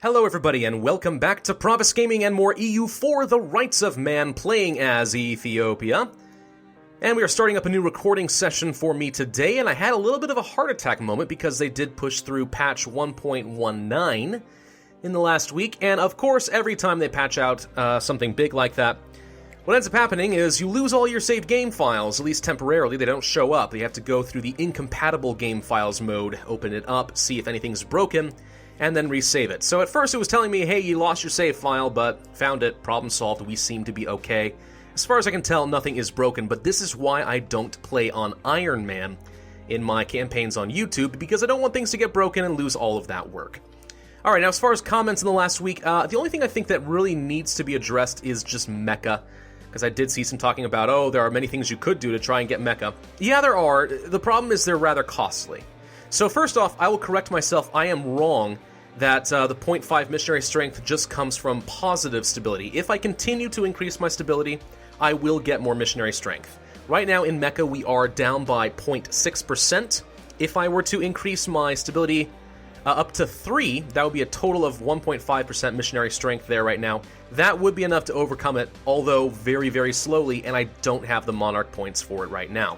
Hello everybody and welcome back to Pravus Gaming and more EU for the Rights of Man, playing as Ethiopia. And we are starting up a new recording session for me today, and I had a little bit of a heart attack moment because they did push through patch 1.19 in the last week, and of course every time they patch out something big like that, what ends up happening is you lose all your saved game files, at least temporarily. They don't show up. You have to go through the incompatible game files mode, open it up, see if anything's broken, and then resave it. So at first it was telling me, hey, you lost your save file, but found it, problem solved, we seem to be okay. As far as I can tell, nothing is broken, but this is why I don't play on Iron Man in my campaigns on YouTube, because I don't want things to get broken and lose all of that work. Alright, now as far as comments in the last week, the only thing I think that really needs to be addressed is just mecha, because I did see some talking about, oh, there are many things you could do to try and get mecha. Yeah, there are. The problem is they're rather costly. So first off, I will correct myself, I am wrong that the 0.5 missionary strength just comes from positive stability. If I continue to increase my stability, I will get more missionary strength. Right now in mecha we are down by 0.6%. If I were to increase my stability up to 3, that would be a total of 1.5% missionary strength there right now. That would be enough to overcome it, although very, very slowly, and I don't have the monarch points for it right now.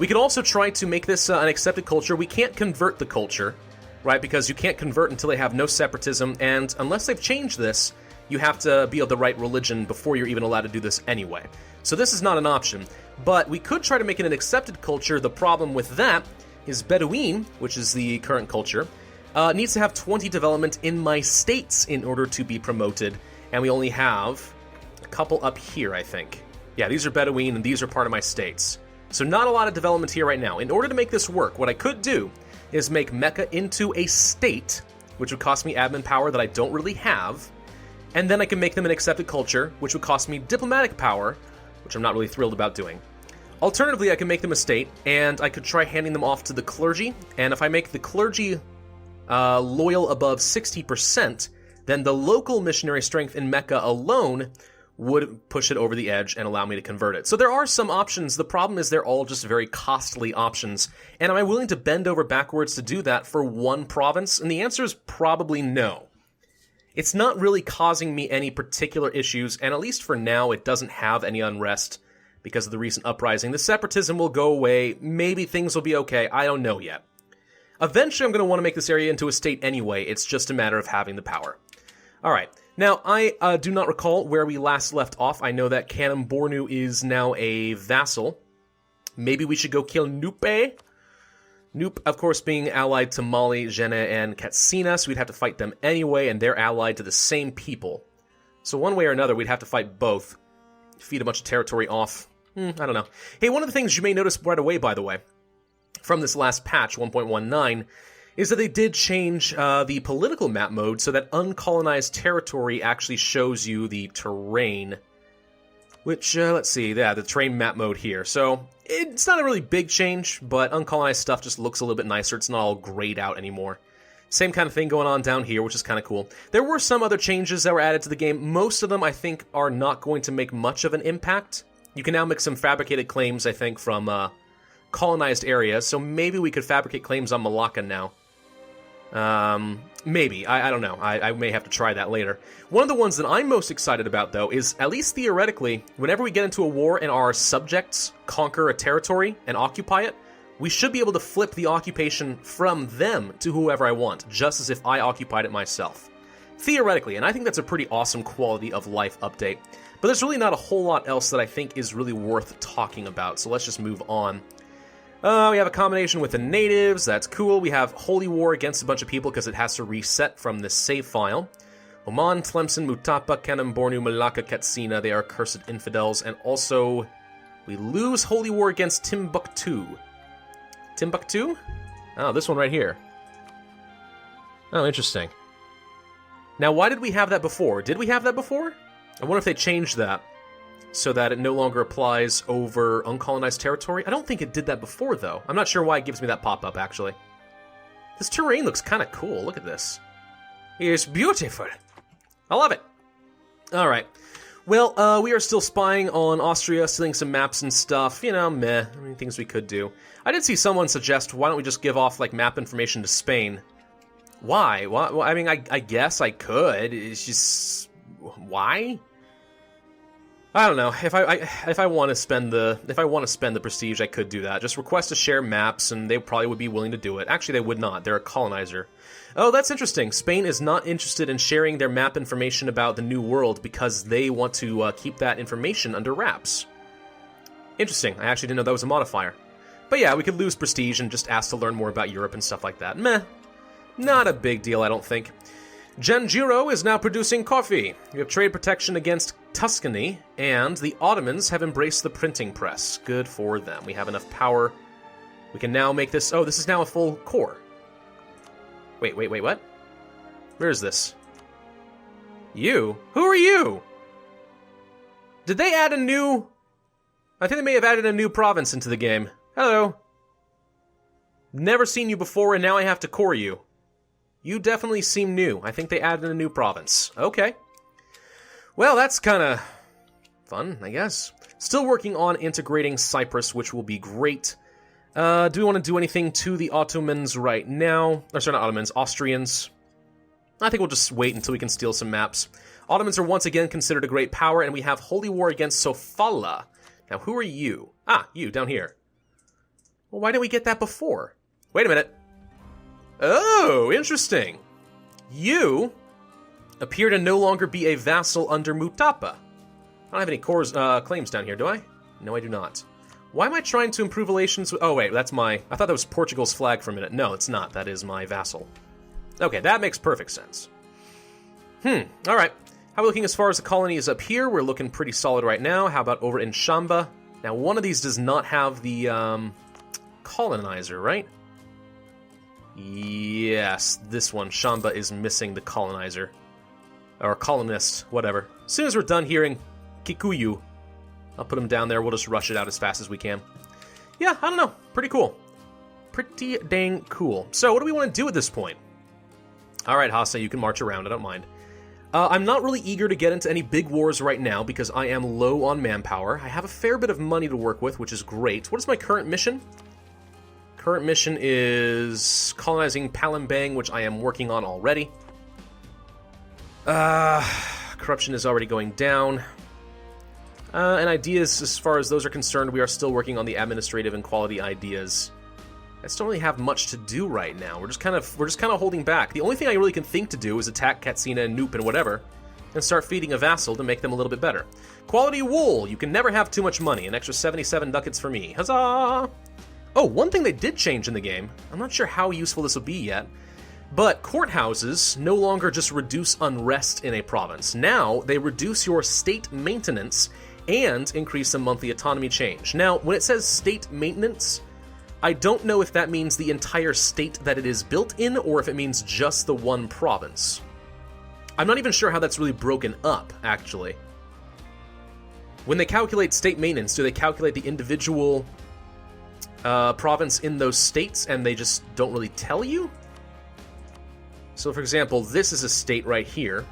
We could also try to make this an accepted culture. We can't convert the culture, right, because you can't convert until they have no separatism, and unless they've changed this, you have to be of the right religion before you're even allowed to do this anyway. So this is not an option, but we could try to make it an accepted culture. The problem with that is Bedouin, which is the current culture, needs to have 20 development in my states in order to be promoted, and we only have a couple up here, I think. Yeah, these are Bedouin, and these are part of my states. So not a lot of development here right now. In order to make this work, what I could do is make mecha into a state, which would cost me admin power that I don't really have, and then I can make them an accepted culture, which would cost me diplomatic power, which I'm not really thrilled about doing. Alternatively, I can make them a state, and I could try handing them off to the clergy, and if I make the clergy loyal above 60%, then the local missionary strength in mecha alone would push it over the edge and allow me to convert it. So there are some options. The problem is they're all just very costly options. And am I willing to bend over backwards to do that for one province? And the answer is probably no. It's not really causing me any particular issues, and at least for now, it doesn't have any unrest because of the recent uprising. The separatism will go away. Maybe things will be okay. I don't know yet. Eventually, I'm going to want to make this area into a state anyway. It's just a matter of having the power. All right. Now, I do not recall where we last left off. I know that Kanem Bornu is now a vassal. Maybe we should go kill Nupe. Nupe, of course, being allied to Mali, Jene, and Katsina, so we'd have to fight them anyway, and they're allied to the same people. So one way or another, we'd have to fight both. Feed a bunch of territory off. I don't know. Hey, one of the things you may notice right away, by the way, from this last patch, 1.19, is that they did change the political map mode so that uncolonized territory actually shows you the terrain. Which, let's see, yeah, the terrain map mode here. So, it's not a really big change, but uncolonized stuff just looks a little bit nicer. It's not all grayed out anymore. Same kind of thing going on down here, which is kind of cool. There were some other changes that were added to the game. Most of them, I think, are not going to make much of an impact. You can now make some fabricated claims, I think, from colonized areas. So maybe we could fabricate claims on Malacca now. Maybe. I don't know. I may have to try that later. One of the ones that I'm most excited about, though, is, at least theoretically, whenever we get into a war and our subjects conquer a territory and occupy it, we should be able to flip the occupation from them to whoever I want, just as if I occupied it myself. Theoretically, and I think that's a pretty awesome quality of life update. But there's really not a whole lot else that I think is really worth talking about, so let's just move on. We have a combination with the natives, that's cool. We have Holy War against a bunch of people because it has to reset from this save file. Oman, Tlemcen, Mutapa, Kanem Bornu, Malacca, Katsina, they are cursed infidels. And also, we lose Holy War against Timbuktu. Timbuktu? Oh, this one right here. Oh, interesting. Now, why did we have that before? Did we have that before? I wonder if they changed that so that it no longer applies over uncolonized territory. I don't think it did that before, though. I'm not sure why it gives me that pop-up, actually. This terrain looks kind of cool. Look at this. It's beautiful. I love it. All right. Well, we are still spying on Austria, stealing some maps and stuff. You know, meh. I mean, things we could do. I did see someone suggest, why don't we just give off, like, map information to Spain? Why? Well, I mean, I guess I could. It's just... Why? I don't know. If I want to spend the prestige, I could do that. Just request to share maps, and they probably would be willing to do it. Actually, they would not. They're a colonizer. Oh, that's interesting. Spain is not interested in sharing their map information about the New World because they want to keep that information under wraps. Interesting. I actually didn't know that was a modifier. But yeah, we could lose prestige and just ask to learn more about Europe and stuff like that. Meh. Not a big deal, I don't think. Genjiro is now producing coffee. We have trade protection against Tuscany, and the Ottomans have embraced the printing press. Good for them. We have enough power. We can now make this... Oh, this is now a full core. Wait, what? Where is this? You? Who are you? Did they add a new... I think they may have added a new province into the game. Hello. Never seen you before, and now I have to core you. You definitely seem new. I think they added a new province. Okay. Well, that's kind of fun, I guess. Still working on integrating Cyprus, which will be great. Do we want to do anything to the Ottomans right now? Or sorry, not Ottomans, Austrians. I think we'll just wait until we can steal some maps. Ottomans are once again considered a great power, and we have holy war against Sofala. Now, who are you? Ah, you, down here. Well, why didn't we get that before? Wait a minute. Oh, interesting. You appear to no longer be a vassal under Mutapa. I don't have any claims down here, do I? No, I do not. Why am I trying to improve relations with... Oh, wait, that's my... I thought that was Portugal's flag for a minute. No, it's not. That is my vassal. Okay, that makes perfect sense. All right. How are we looking as far as the colonies up here? We're looking pretty solid right now. How about over in Shamba? Now, one of these does not have the colonizer, right? Yes, this one. Shamba is missing the colonizer. Or colonist, whatever. As soon as we're done here in Kikuyu, I'll put him down there. We'll just rush it out as fast as we can. Yeah, I don't know. Pretty cool. Pretty dang cool. So, what do we want to do at this point? Alright, Hasa, you can march around. I don't mind. I'm not really eager to get into any big wars right now because I am low on manpower. I have a fair bit of money to work with, which is great. What is my current mission? Current mission is colonizing Palembang, which I am working on already. Corruption is already going down. And ideas, as far as those are concerned, we are still working on the administrative and quality ideas. I just don't really have much to do right now. We're just kind of holding back. The only thing I really can think to do is attack Katsina and Noop and whatever, and start feeding a vassal to make them a little bit better. Quality wool. You can never have too much money. An extra 77 ducats for me. Huzzah! Oh, one thing they did change in the game. I'm not sure how useful this will be yet. But courthouses no longer just reduce unrest in a province. Now, they reduce your state maintenance and increase the monthly autonomy change. Now, when it says state maintenance, I don't know if that means the entire state that it is built in, or if it means just the one province. I'm not even sure how that's really broken up, actually. When they calculate state maintenance, do they calculate the individual province in those states, and they just don't really tell you? So, for example, this is a state right here.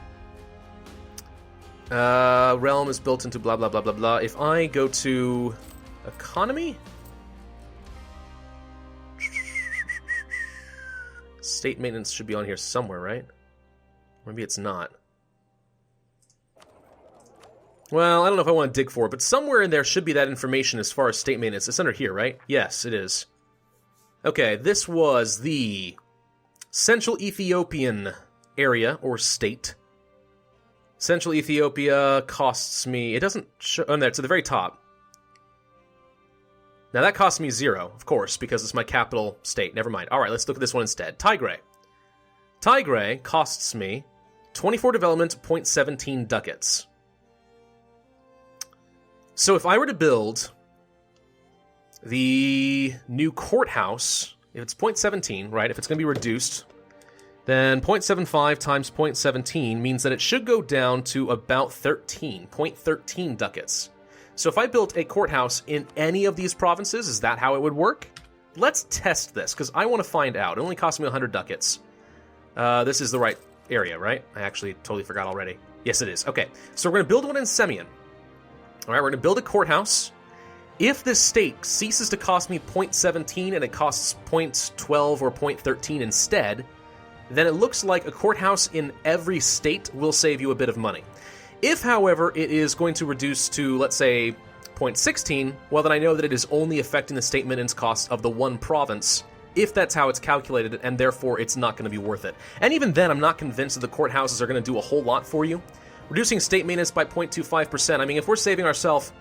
Realm is built into blah, blah, blah, blah, blah. If I go to economy... State maintenance should be on here somewhere, right? Maybe it's not. Well, I don't know if I want to dig for it, but somewhere in there should be that information as far as state maintenance. It's under here, right? Yes, it is. Okay, this was the Central Ethiopian area, or state. Central Ethiopia costs me... It doesn't show... Oh, no, it's at the very top. Now, that costs me 0, of course, because it's my capital state. Never mind. All right, let's look at this one instead. Tigray. Tigray costs me 24 development, 0.17 ducats. So if I were to build the new courthouse, if it's 0.17, right, if it's going to be reduced, then 0.75 times 0.17 means that it should go down to about 0.13 ducats. So if I built a courthouse in any of these provinces, is that how it would work? Let's test this, because I want to find out. It only cost me 100 ducats. This is the right area, right? I actually totally forgot already. Yes, it is. Okay, so we're going to build one in Semyon. All right, we're going to build a courthouse. If this state ceases to cost me 0.17 and it costs 0.12 or 0.13 instead, then it looks like a courthouse in every state will save you a bit of money. If, however, it is going to reduce to, let's say, 0.16, well, then I know that it is only affecting the state maintenance cost of the one province, if that's how it's calculated, and therefore it's not going to be worth it. And even then, I'm not convinced that the courthouses are going to do a whole lot for you. Reducing state maintenance by 0.25%, I mean, if we're saving ourselves,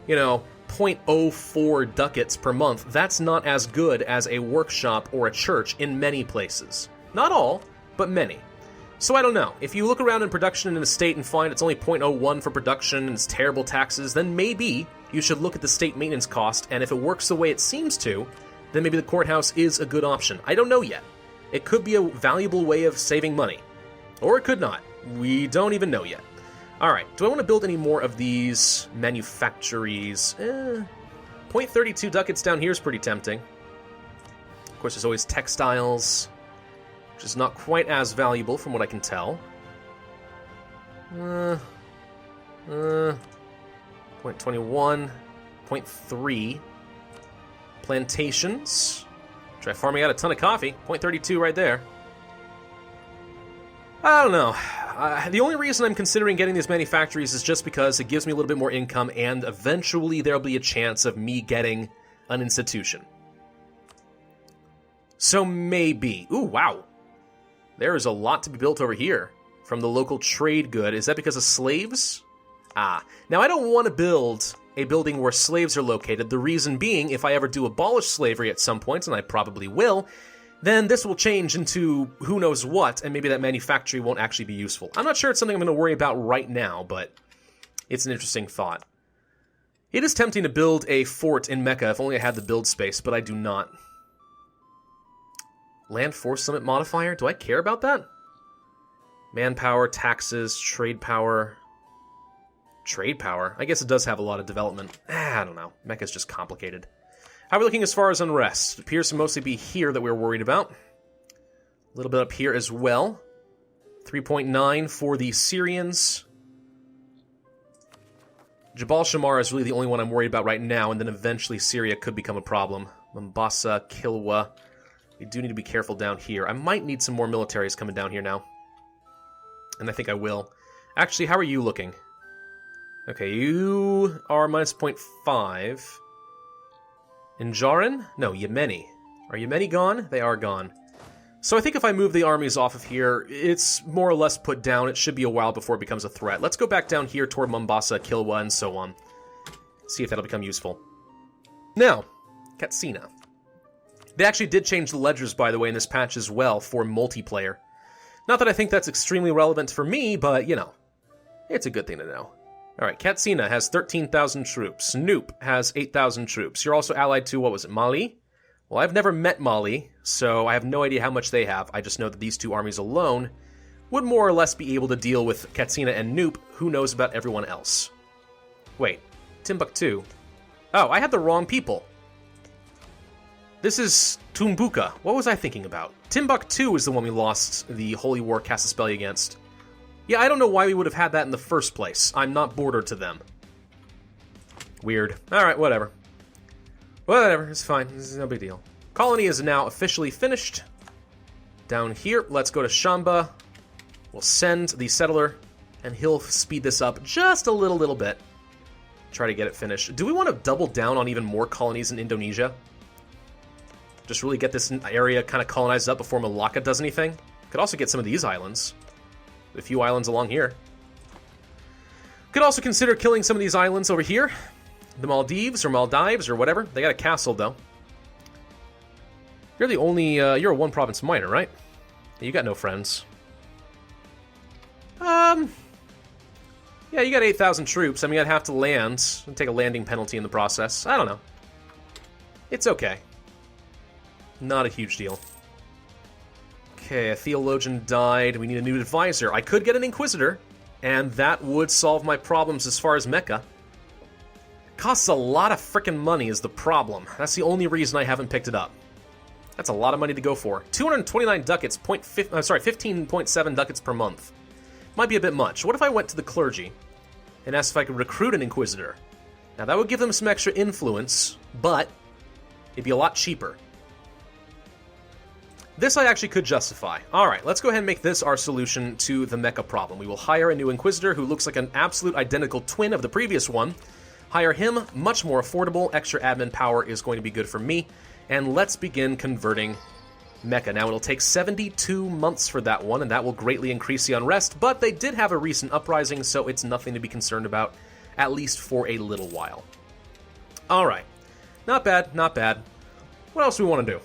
0.04 ducats per month, that's not as good as a workshop or a church in many places. Not all, but many. So I don't know. If you look around in production in a state and find it's only 0.01 for production and it's terrible taxes, then maybe you should look at the state maintenance cost, and if it works the way it seems to, then maybe the courthouse is a good option. I don't know yet. It could be a valuable way of saving money. Or it could not. We don't even know yet. Alright, do I want to build any more of these manufactories? 0.32 ducats down here is pretty tempting. Of course, there's always textiles, which is not quite as valuable from what I can tell. 0.21, 0.3. Plantations. Try farming out a ton of coffee. 0.32 right there. I don't know. The only reason I'm considering getting these manufactories is just because it gives me a little bit more income, and eventually there'll be a chance of me getting an institution. So maybe. Ooh, wow. There is a lot to be built over here from the local trade good. Is that because of slaves? Ah. Now, I don't want to build a building where slaves are located. The reason being, if I ever do abolish slavery at some point, and I probably will, then this will change into who knows what, and maybe that manufactory won't actually be useful. I'm not sure it's something I'm going to worry about right now, but it's an interesting thought. It is tempting to build a fort in Mecca if only I had the build space, but I do not. Land Force Limit modifier? Do I care about that? Manpower, taxes, trade power. Trade power? I guess it does have a lot of development. I don't know. Mecca's just complicated. How are we looking as far as unrest? It appears to mostly be here that we're worried about. A little bit up here as well. 3.9 for the Syrians. Jabal Shamar is really the only one I'm worried about right now, and then eventually Syria could become a problem. Mombasa, Kilwa. We do need to be careful down here. I might need some more militaries coming down here now. And I think I will. Actually, how are you looking? Okay, you are minus 0.5. Injarin? No, Yemeni. Are Yemeni gone? They are gone. So I think if I move the armies off of here, it's more or less put down. It should be a while before it becomes a threat. Let's go back down here toward Mombasa, Kilwa, and so on. See if that'll become useful. Now, Katsina. They actually did change the ledgers, by the way, in this patch as well for multiplayer. Not that I think that's extremely relevant for me, but, it's a good thing to know. Alright, Katsina has 13,000 troops. Noop has 8,000 troops. You're also allied to, what was it, Mali? Well, I've never met Mali, so I have no idea how much they have. I just know that these two armies alone would more or less be able to deal with Katsina and Noop. Who knows about everyone else? Wait, Timbuktu. Oh, I had the wrong people. This is Tumbuka. What was I thinking about? Timbuktu is the one we lost the Holy War Casus Belli against. Yeah, I don't know why we would have had that in the first place. I'm not border to them. Weird. Alright, whatever. Whatever, it's fine. This is no big deal. Colony is now officially finished. Down here, let's go to Shamba. We'll send the settler, and he'll speed this up just a little bit. Try to get it finished. Do we want to double down on even more colonies in Indonesia? Just really get this area kind of colonized up before Malacca does anything? Could also get some of these islands. A few islands along here. Could also consider killing some of these islands over here. The Maldives or Maldives or whatever. They got a castle, though. You're the only, you're a one-province minor, right? You got no friends. Yeah, you got 8,000 troops. I mean, I'd have to land and take a landing penalty in the process. I don't know. It's okay. Not a huge deal. Okay, a theologian died. We need a new advisor. I could get an inquisitor, and that would solve my problems as far as Mecca. Costs a lot of frickin' money is the problem. That's the only reason I haven't picked it up. That's a lot of money to go for. 229 ducats, 15.7 ducats per month. Might be a bit much. What if I went to the clergy and asked if I could recruit an inquisitor? Now, that would give them some extra influence, but it'd be a lot cheaper. This I actually could justify. Alright, let's go ahead and make this our solution to the mecha problem. We will hire a new Inquisitor who looks like an absolute identical twin of the previous one. Hire him, much more affordable, extra admin power is going to be good for me. And let's begin converting mecha. Now it'll take 72 months for that one, and that will greatly increase the unrest, but they did have a recent uprising, so it's nothing to be concerned about, at least for a little while. Alright, not bad, not bad. What else do we want to do?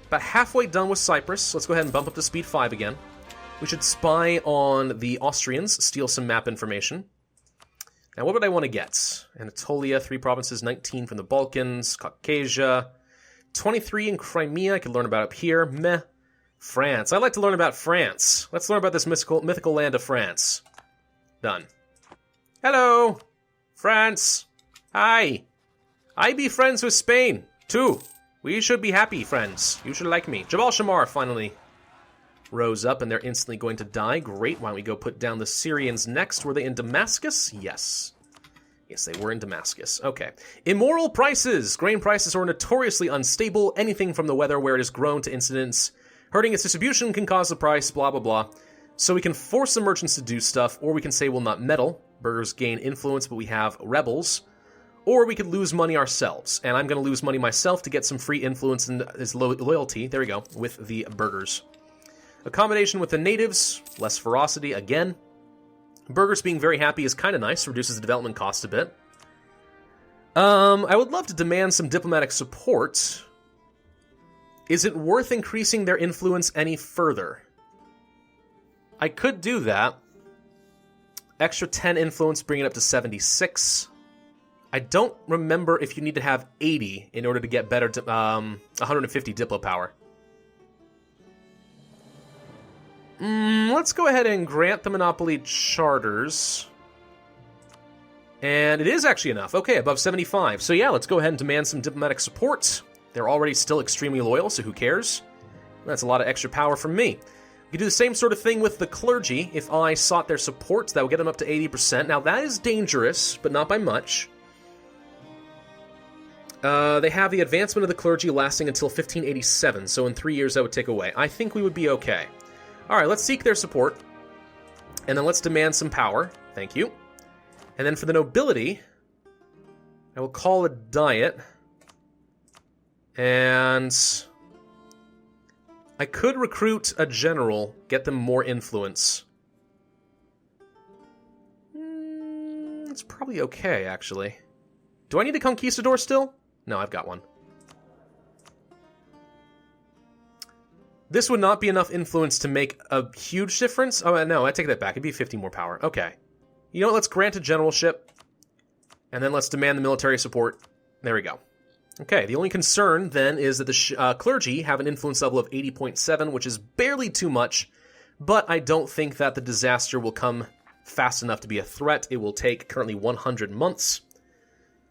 About halfway done with Cyprus. Let's go ahead and bump up to speed 5 again. We should spy on the Austrians, steal some map information. Now, what would I want to get? Anatolia, 3 provinces, 19 from the Balkans, Caucasia, 23 in Crimea. I could learn about up here. Meh. France. I'd like to learn about France. Let's learn about this mythical land of France. Done. Hello, France. Hi. I be friends with Spain, too. We should be happy, friends. You should like me. Jabal Shamar finally rose up, and they're instantly going to die. Great. Why don't we go put down the Syrians next? Were they in Damascus? Yes. Yes, they were in Damascus. Okay. Immoral prices. Grain prices are notoriously unstable. Anything from the weather where it is grown to incidents hurting its distribution can cause the price, blah, blah, blah. So we can force the merchants to do stuff, or we can say we'll not meddle. Burghers gain influence, but we have rebels. Or we could lose money ourselves, and I'm going to lose money myself to get some free influence and loyalty, there we go, with the burghers. Accommodation with the natives, less ferocity again. Burghers being very happy is kind of nice, reduces the development cost a bit. I would love to demand some diplomatic support. Is it worth increasing their influence any further? I could do that. Extra 10 influence, bring it up to 76. I don't remember if you need to have 80 in order to get better 150 Diplo power. Let's go ahead and grant the Monopoly charters. And it is actually enough. Okay, above 75. So yeah, let's go ahead and demand some diplomatic support. They're already still extremely loyal, so who cares? That's a lot of extra power from me. We could do the same sort of thing with the clergy. If I sought their support, that would get them up to 80%. Now that is dangerous, but not by much. They have the advancement of the clergy lasting until 1587, so in 3 years that would take away. I think we would be okay. Alright, let's seek their support. And then let's demand some power. Thank you. And then for the nobility, I will call a diet. And I could recruit a general, get them more influence. It's probably okay, actually. Do I need a conquistador still? No, I've got one. This would not be enough influence to make a huge difference. Oh, no, I take that back. It'd be 50 more power. Okay. You know what? Let's grant a generalship. And then let's demand the military support. There we go. Okay, the only concern, then, is that the clergy have an influence level of 80.7, which is barely too much. But I don't think that the disaster will come fast enough to be a threat. It will take currently 100 months.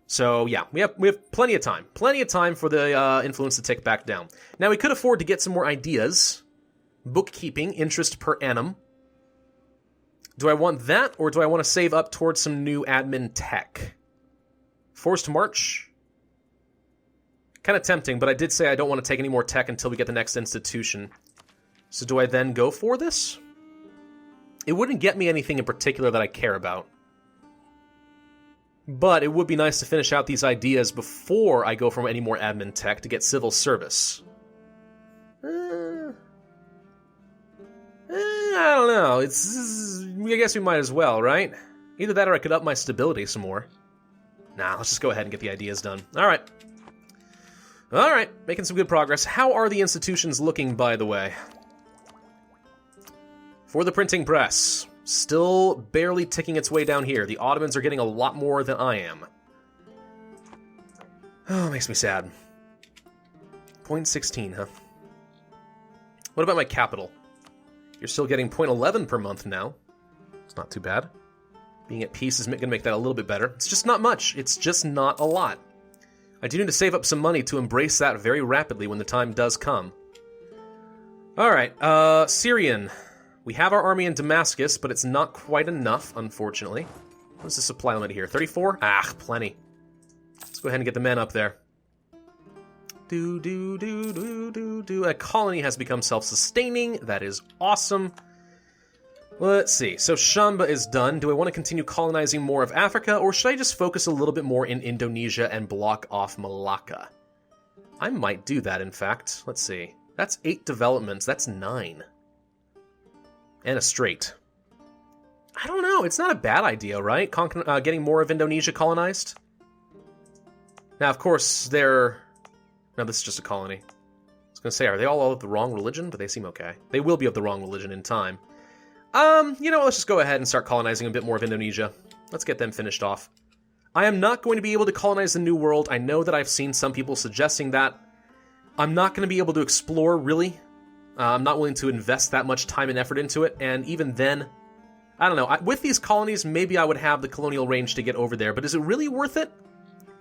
So yeah, we have plenty of time. Plenty of time for the influence to tick back down. Now we could afford to get some more ideas. Bookkeeping, interest per annum. Do I want that, or do I want to save up towards some new admin tech? Forced march. Kind of tempting, but I did say I don't want to take any more tech until we get the next institution. So do I then go for this? It wouldn't get me anything in particular that I care about. But it would be nice to finish out these ideas before I go for any more admin tech to get civil service. I don't know. I guess we might as well, right? Either that or I could up my stability some more. Nah, let's just go ahead and get the ideas done. Alright. Alright, making some good progress. How are the institutions looking, by the way? For the printing press. Still barely ticking its way down here. The Ottomans are getting a lot more than I am. Oh, makes me sad. 0.16, huh? What about my capital? You're still getting 0.11 per month now. It's not too bad. Being at peace is going to make that a little bit better. It's just not much. It's just not a lot. I do need to save up some money to embrace that very rapidly when the time does come. Alright, Syrian. We have our army in Damascus, but it's not quite enough, unfortunately. What's the supply limit here? 34? Ah, plenty. Let's go ahead and get the men up there. A colony has become self-sustaining. That is awesome. Let's see. So Shamba is done. Do I want to continue colonizing more of Africa, or should I just focus a little bit more in Indonesia and block off Malacca? I might do that, in fact. Let's see. That's 8 developments. That's 9. And a strait. I don't know. It's not a bad idea, right? Getting more of Indonesia colonized. Now, of course, they're... No, this is just a colony. I was going to say, are they all of the wrong religion? But they seem okay. They will be of the wrong religion in time. You know, let's just go ahead and start colonizing a bit more of Indonesia. Let's get them finished off. I am not going to be able to colonize the New World. I know that I've seen some people suggesting that. I'm not going to be able to explore, really. I'm not willing to invest that much time and effort into it, and even then, I don't know. With these colonies, maybe I would have the colonial range to get over there, but is it really worth it?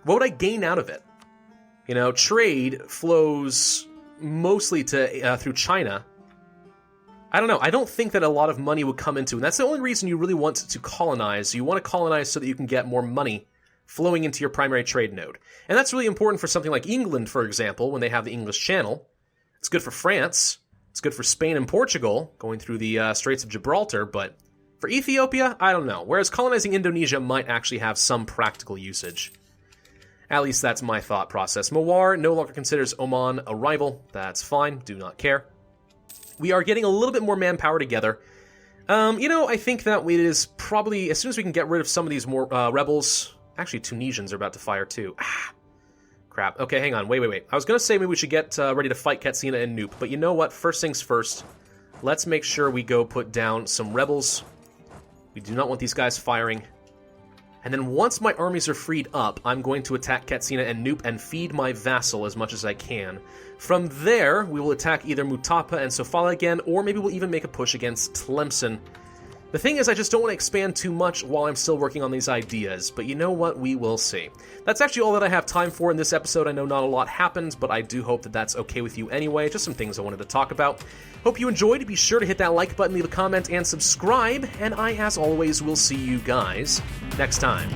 What would I gain out of it? You know, trade flows mostly through China. I don't know. I don't think that a lot of money would come into it. And that's the only reason you really want to colonize. You want to colonize so that you can get more money flowing into your primary trade node. And that's really important for something like England, for example, when they have the English Channel. It's good for France. It's good for Spain and Portugal, going through the Straits of Gibraltar. But for Ethiopia, I don't know. Whereas colonizing Indonesia might actually have some practical usage. At least that's my thought process. Mawar no longer considers Oman a rival. That's fine. Do not care. We are getting a little bit more manpower together. You know, I think that it is probably, as soon as we can get rid of some of these more rebels... Actually, Tunisians are about to fire too. Ah, crap. Okay, hang on. Wait. I was going to say maybe we should get ready to fight Katsina and Nupe, but you know what? First things first. Let's make sure we go put down some rebels. We do not want these guys firing. And then once my armies are freed up, I'm going to attack Katsina and Nupe and feed my vassal as much as I can. From there, we will attack either Mutapa and Sofala again, or maybe we'll even make a push against Tlemcen. The thing is, I just don't want to expand too much while I'm still working on these ideas, but you know what? We will see. That's actually all that I have time for in this episode. I know not a lot happens, but I do hope that that's okay with you anyway. Just some things I wanted to talk about. Hope you enjoyed. Be sure to hit that like button, leave a comment, and subscribe. And I, as always, will see you guys next time.